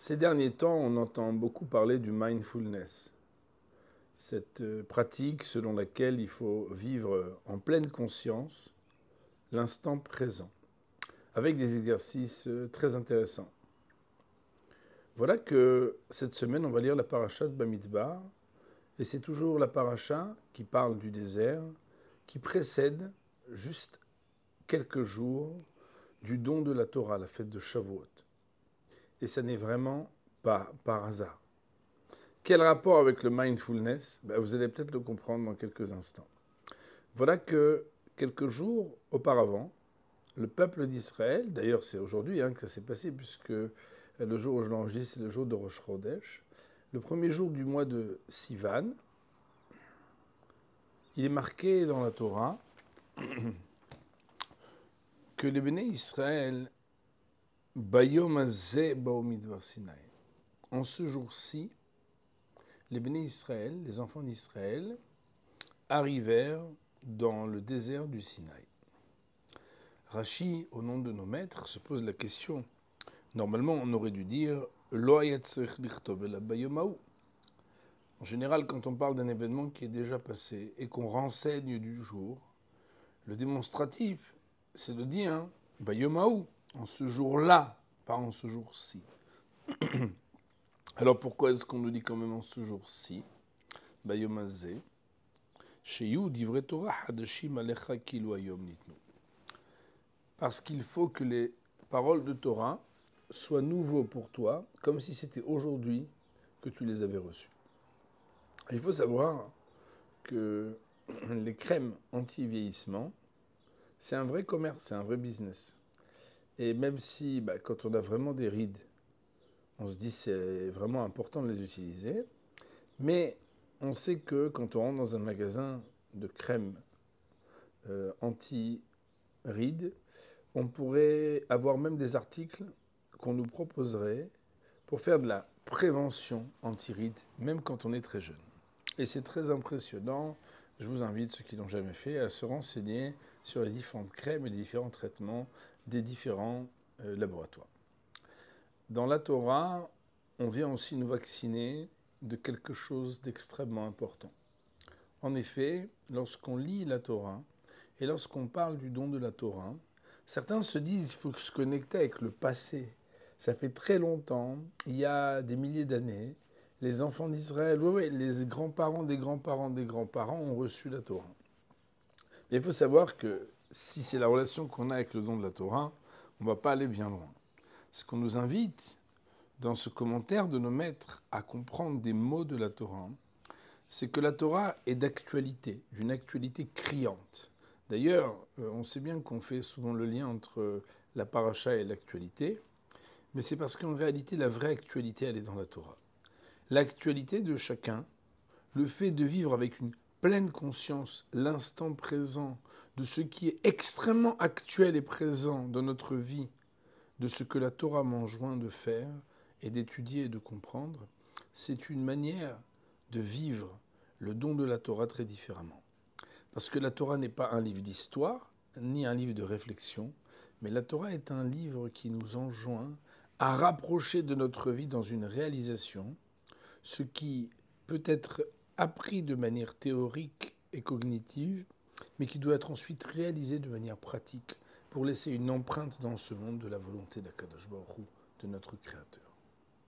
Ces derniers temps, on entend beaucoup parler du mindfulness, cette pratique selon laquelle il faut vivre en pleine conscience l'instant présent, avec des exercices très intéressants. Voilà que cette semaine, on va lire la paracha de Bamidbar, et c'est toujours la paracha qui parle du désert, qui précède juste quelques jours du don de la Torah, la fête de Shavuot. Et ça n'est vraiment pas par hasard. Quel rapport avec le mindfulness? Vous allez peut-être le comprendre dans quelques instants. Voilà que quelques jours auparavant, le peuple d'Israël, d'ailleurs c'est aujourd'hui que ça s'est passé, puisque le jour où je l'enregistre, c'est le jour de Rosh Chodesh, le premier jour du mois de Sivan, il est marqué dans la Torah que les béné Israël, Bayom Hazeh Ba'u Midbar Sinaï, en ce jour-ci, les béné Israël, les enfants d'Israël, arrivèrent dans le désert du Sinaï. Rashi, au nom de nos maîtres, se pose la question. Normalement, on aurait dû dire Lo hayat tzarich lichtov ela bayom ha'u. En général, quand on parle d'un événement qui est déjà passé et qu'on renseigne du jour, le démonstratif, c'est de dire bayom ha'u, en ce jour-là, pas en ce jour-ci. Alors pourquoi est-ce qu'on nous dit quand même en ce jour-ci, bayom hazeh, sheyu divrei Torah hadashim alecha kilu hayom nitnu? Parce qu'il faut que les paroles de Torah soient nouveaux pour toi, comme si c'était aujourd'hui que tu les avais reçues. Il faut savoir que les crèmes anti-vieillissement, c'est un vrai commerce, c'est un vrai business. Et même si, quand on a vraiment des rides, on se dit c'est vraiment important de les utiliser, mais on sait que quand on rentre dans un magasin de crèmes anti-rides, on pourrait avoir même des articles qu'on nous proposerait pour faire de la prévention anti-rides, même quand on est très jeune. Et c'est très impressionnant. Je vous invite, ceux qui ne l'ont jamais fait, à se renseigner sur les différentes crèmes et les différents traitements des différents laboratoires. Dans la Torah, on vient aussi nous vacciner de quelque chose d'extrêmement important. En effet, lorsqu'on lit la Torah et lorsqu'on parle du don de la Torah, certains se disent qu'il faut se connecter avec le passé. Ça fait très longtemps, il y a des milliers d'années, les enfants d'Israël, les grands-parents des grands-parents des grands-parents ont reçu la Torah. Mais il faut savoir que si c'est la relation qu'on a avec le don de la Torah, on ne va pas aller bien loin. Ce qu'on nous invite, dans ce commentaire de nos maîtres, à comprendre des mots de la Torah, c'est que la Torah est d'actualité, d'une actualité criante. D'ailleurs, on sait bien qu'on fait souvent le lien entre la paracha et l'actualité, mais c'est parce qu'en réalité, la vraie actualité, elle est dans la Torah. L'actualité de chacun, le fait de vivre avec une pleine conscience l'instant présent de ce qui est extrêmement actuel et présent dans notre vie, de ce que la Torah m'enjoint de faire et d'étudier et de comprendre, c'est une manière de vivre le don de la Torah très différemment. Parce que la Torah n'est pas un livre d'histoire, ni un livre de réflexion, mais la Torah est un livre qui nous enjoint à rapprocher de notre vie dans une réalisation, ce qui peut être appris de manière théorique et cognitive, mais qui doit être ensuite réalisé de manière pratique pour laisser une empreinte dans ce monde de la volonté d'Akadosh Baruch Hu, de notre Créateur.